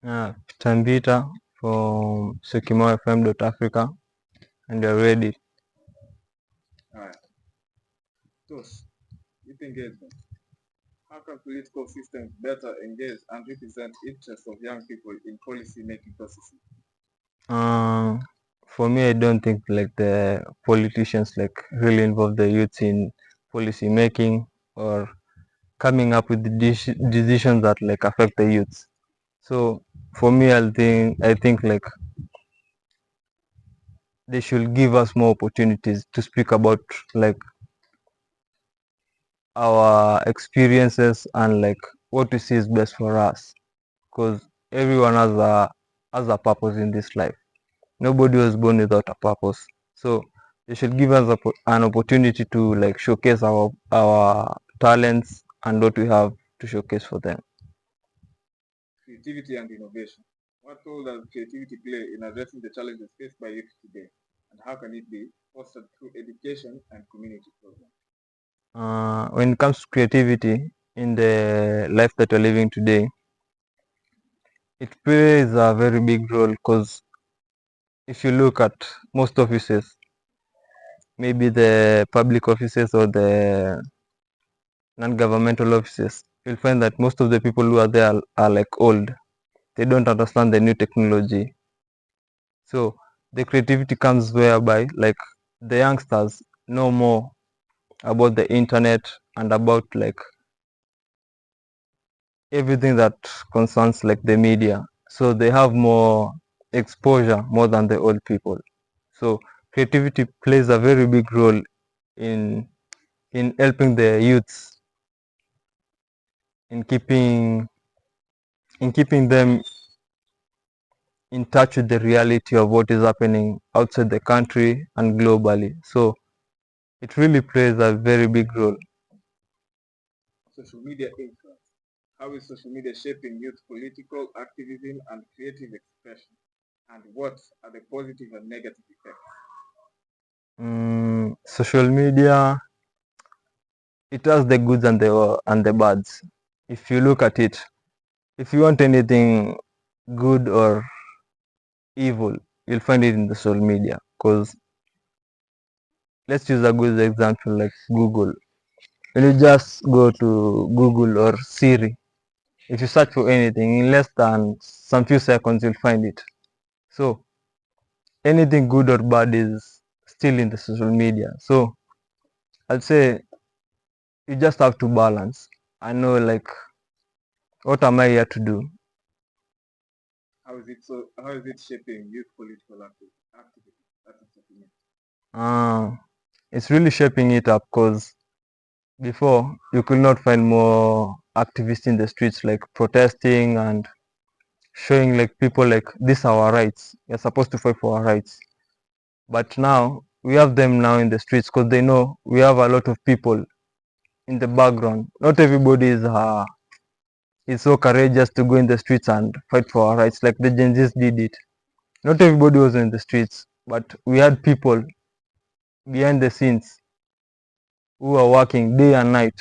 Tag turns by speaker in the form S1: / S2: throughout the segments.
S1: Peter Mbita from Syokimufm.Africa, and you're ready.
S2: Alright. Tos, youth engagement. How can political systems better engage and represent interests of young people in policy making processes?
S1: For me, I don't think like the politicians like really involve the youth in policy making or coming up with the decisions that like affect the youth. So for me, I think like they should give us more opportunities to speak about like our experiences and like what we see is best for us, because everyone has a purpose in this life. Nobody was born without a purpose. So they should give us an opportunity to like showcase our talents and what we have to showcase for them.
S2: Creativity and innovation. What role does creativity play in addressing the challenges faced by youth today? And how can it be fostered through education and community programs?
S1: When it comes to creativity in the life that we're living today, it plays a very big role, because if you look at most offices, maybe the public offices or the non-governmental offices, you'll find that most of the people who are there are like old. They don't understand the new technology. So the creativity comes whereby like the youngsters know more about the internet and about like everything that concerns like the media. So they have more exposure more than the old people. So creativity plays a very big role in helping the youths in keeping them in touch with the reality of what is happening outside the country and globally. So it really plays a very big role.
S2: Social media influence. How is social media shaping youth political activism and creative expression? And what are the positive and negative effects?
S1: Social media, it has the goods and the bads. If you look at it, if you want anything good or evil, you'll find it in the social media. Because let's use a good example like Google. When you just go to Google or Siri, if you search for anything in less than some few seconds, you'll find it. So anything good or bad is still in the social media. So I'll say you just have to balance. I know like what am I here to do?
S2: How is it shaping youth political activity? That is what you mean.
S1: It's really shaping it up, because before you could not find more activists in the streets like protesting and showing like people like these are our rights. You're supposed to fight for our rights. But now we have them now in the streets, because they know we have a lot of people in the background. Not everybody is so courageous to go in the streets and fight for our rights like the Gen Zs did it. Not everybody was in the streets, but we had people behind the scenes who are working day and night,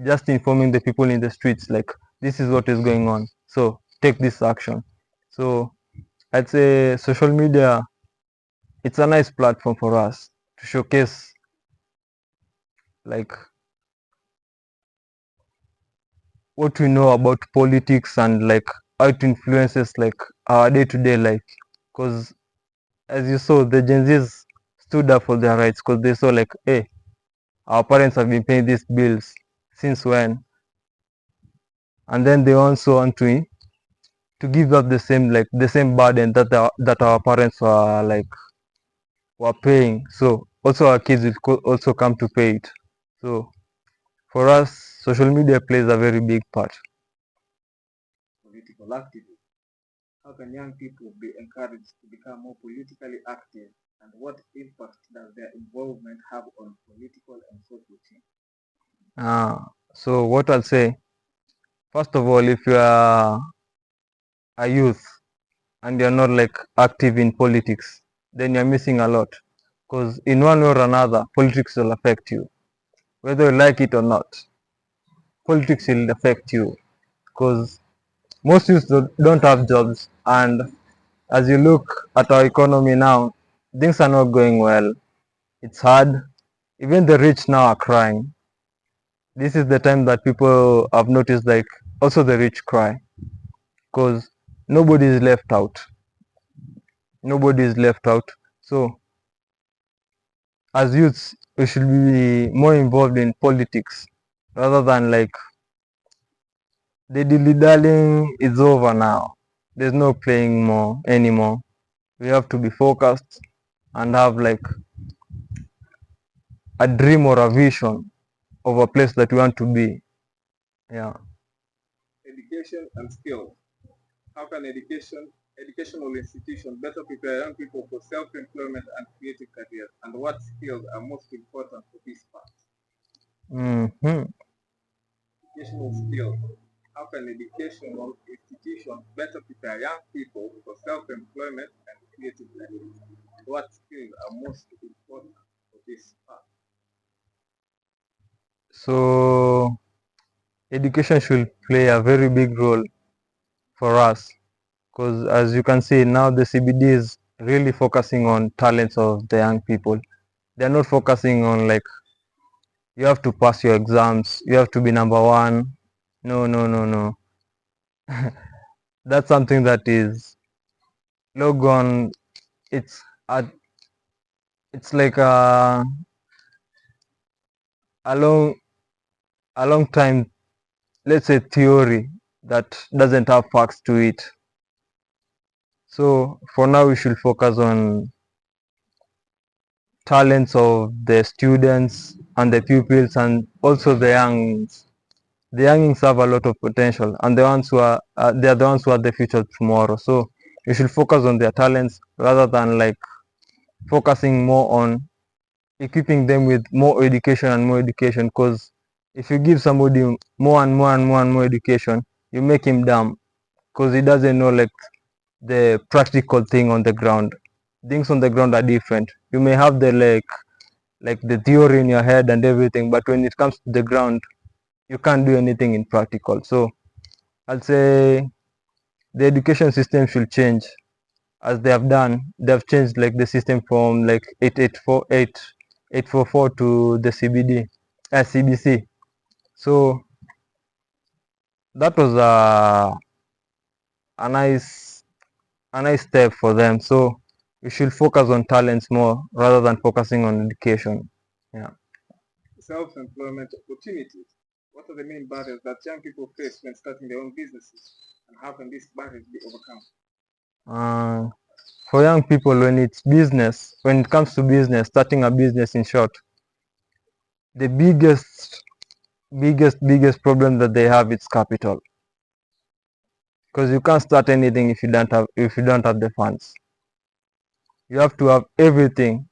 S1: just informing the people in the streets like this is what is going on. So take this action. So I'd say social media, it's a nice platform for us to showcase like what we know about politics and like how it influences like our day-to-day life. Because as you saw, the Gen Zs stood up for their rights, because they saw like, hey, our parents have been paying these bills since when, and then they also want to give up the same burden that our parents were paying. So also our kids will also come to pay it. So for us, social media plays a very big part.
S2: Political activism. How can young people be encouraged to become more politically active, and what impact does their involvement have on political and social change?
S1: So what I'll say, first of all, if you are a youth and you're not like active in politics, then you're missing a lot. Because in one way or another, politics will affect you, whether you like it or not. Politics will affect you, because most youth don't have jobs, and as you look at our economy now, things are not going well. It's hard. Even the rich now are crying. This is the time that people have noticed, like, also the rich cry, because nobody is left out. Nobody is left out. So as youths, we should be more involved in politics rather than like the dilly dallying is over now. There's no playing more anymore. We have to be focused and have like a dream or a vision of a place that we want to be. Yeah.
S2: Education and skills. How can educational institutions better prepare young people for self-employment and creative careers? And what skills are most important for this part?
S1: Mm-hmm.
S2: Educational skills. How can educational institutions better prepare young people for self-employment and creative careers? What skills are most important for this part?
S1: So education should play a very big role for us, because as you can see now, the CBD is really focusing on talents of the young people. They're not focusing on like you have to pass your exams, you have to be number one. No, no, no, no. That's something that is logon. It's a, it's like a long a long time, let's say, theory that doesn't have facts to it. So for now we should focus on talents of the students and the pupils, and also the youngs. The youngins have a lot of potential, and the ones who are they are the ones who are the future tomorrow. So you should focus on their talents rather than like focusing more on equipping them with more education and more education. Because if you give somebody more and more and more and more education, you make him dumb, because he doesn't know like the practical thing on the ground. Things on the ground are different. You may have the like the theory in your head and everything, but when it comes to the ground, you can't do anything in practical. So I'll say the education system should change, as they have done. They've changed like the system from like 8844 to the CBD, CBC. So that was a nice a nice step for them. So we should focus on talents more rather than focusing on education. Yeah.
S2: Self-employment opportunities. What are the main barriers that young people face when starting their own businesses? And how can these barriers be overcome?
S1: Uh, for young people, when it comes to business, starting a business in short, the biggest problem that they have is capital, because you can't start anything if you don't have the funds. You have to have everything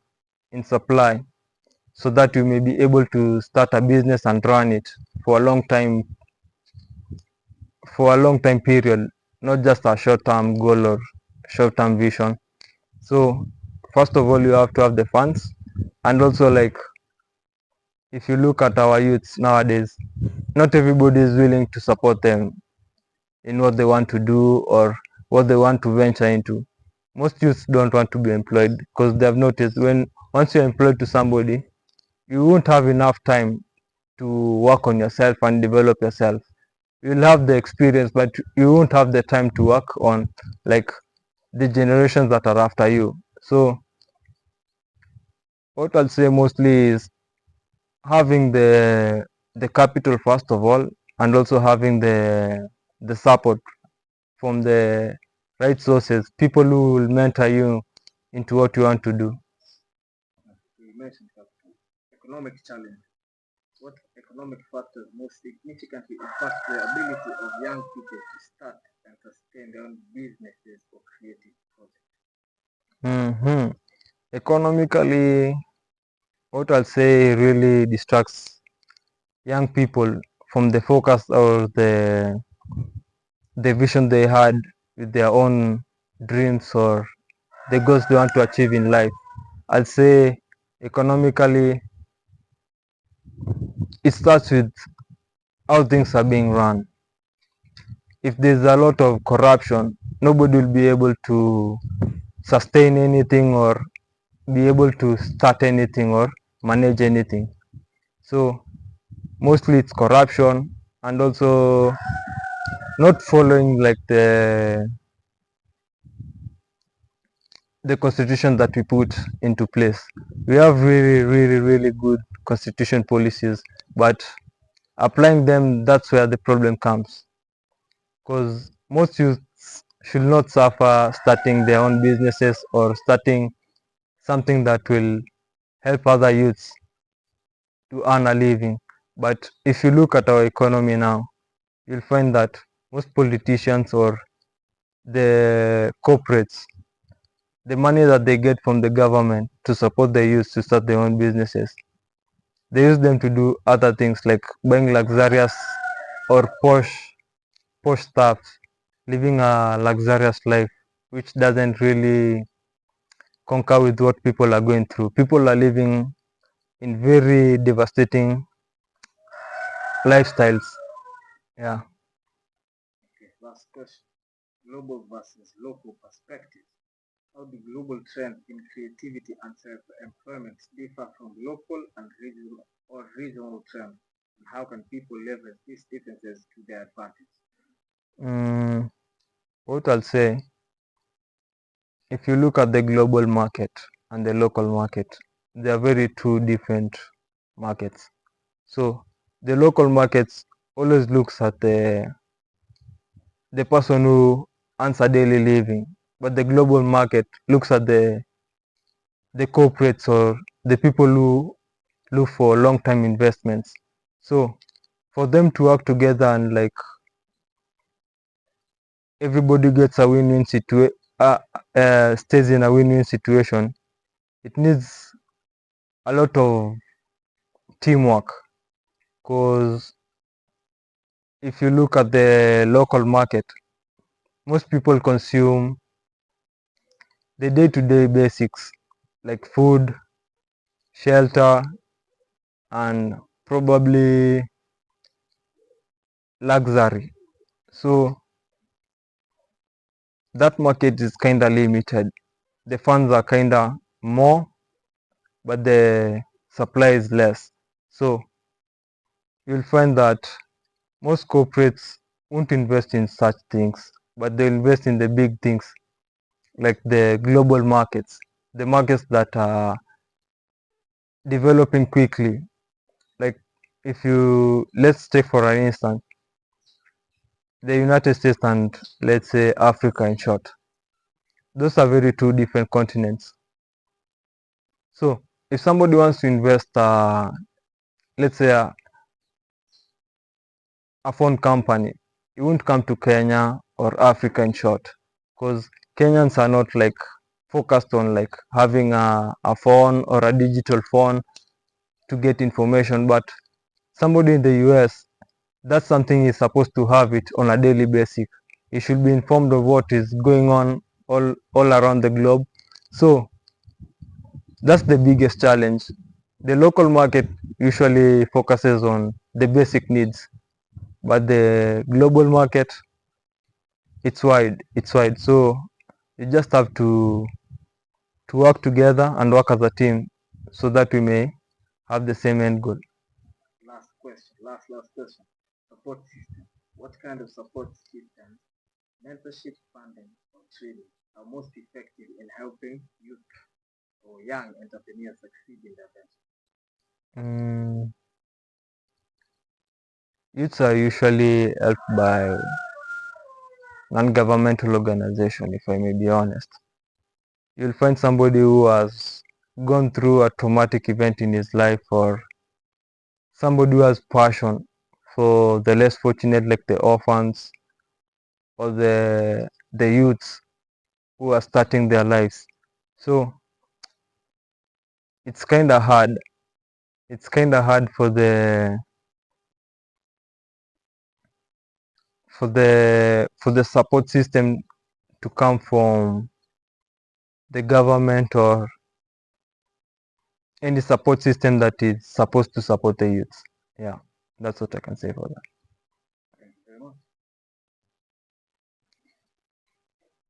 S1: in supply so that you may be able to start a business and run it for a long time period, not just a short term goal or short term vision. So first of all, you have to have the funds, and also like if you look at our youths nowadays, not everybody is willing to support them in what they want to do or what they want to venture into. Most youths don't want to be employed, because they have noticed when once you're employed to somebody, you won't have enough time to work on yourself and develop yourself. You'll have the experience, but you won't have the time to work on like the generations that are after you. So what I'll say mostly is having the capital first of all, and also having the support from the right sources, people who will mentor you into what you want to do.
S2: You mentioned capital. Economic challenge. What economic factors most significantly impact the ability of young people to start and sustain their own businesses or creative projects?
S1: Hmm. Economically, what I'll say really distracts young people from the focus or the vision they had with their own dreams or the goals they want to achieve in life. I'll say economically, it starts with how things are being run. if there's a lot of corruption, nobody will be able to sustain anything or be able to start anything or manage anything. So mostly it's corruption and also not following like the constitution that we put into place. We have really good constitution policies, but applying them, that's where the problem comes. Because most youths should not suffer starting their own businesses or starting something that will help other youths to earn a living. But if you look at our economy now, you'll find that most politicians or the corporates, the money that they get from the government to support the youth to start their own businesses, they use them to do other things like buying luxurious or posh stuff, living a luxurious life, which doesn't really concur with what people are going through. People are living in very devastating lifestyles. Yeah.
S2: Okay, last question. Global versus local perspectives. How do global trends in creativity and self-employment differ from local and regional trends? And how can people leverage these differences to their advantage?
S1: What I'll say, if you look at the global market and the local market, they are very two different markets. So the local markets always looks at the person who earns a daily living, but the global market looks at the corporates or the people who look for long-term investments. So for them to work together and like everybody gets a win-win situation, stays in a win-win situation, it needs a lot of teamwork. Because if you look at the local market, most people consume the day-to-day basics like food, shelter, and probably luxury. So that market is kind of limited. The funds are kind of more, but the supply is less. So you'll find that most corporates won't invest in such things, but they'll invest in the big things like the global markets, the markets that are developing quickly. Like if you, let's take for an instance, the United States and let's say Africa in short. Those are very two different continents. So if somebody wants to invest, let's say a phone company, you won't come to Kenya or Africa in short, because Kenyans are not like focused on like having a phone or a digital phone to get information, but somebody in the US, that's something he's supposed to have it on a daily basis. He should be informed of what is going on all around the globe. So that's the biggest challenge. The local market usually focuses on the basic needs, but the global market, it's wide. It's wide. So you just have to work together and work as a team so that we may have the same end goal.
S2: Last question. Last question. Support system. What kind of support systems, mentorship, funding, or training are most effective in helping youth or young entrepreneurs succeed in their venture?
S1: Youths are usually helped by non-governmental organization, if I may be honest. You'll find somebody who has gone through a traumatic event in his life, or somebody who has passion for the less fortunate like the orphans or the youths who are starting their lives. So it's kind of hard. It's kind of hard for the support system to come from the government or any support system that is supposed to support the youth. Yeah, that's what I can say for that.
S2: Thank you very much.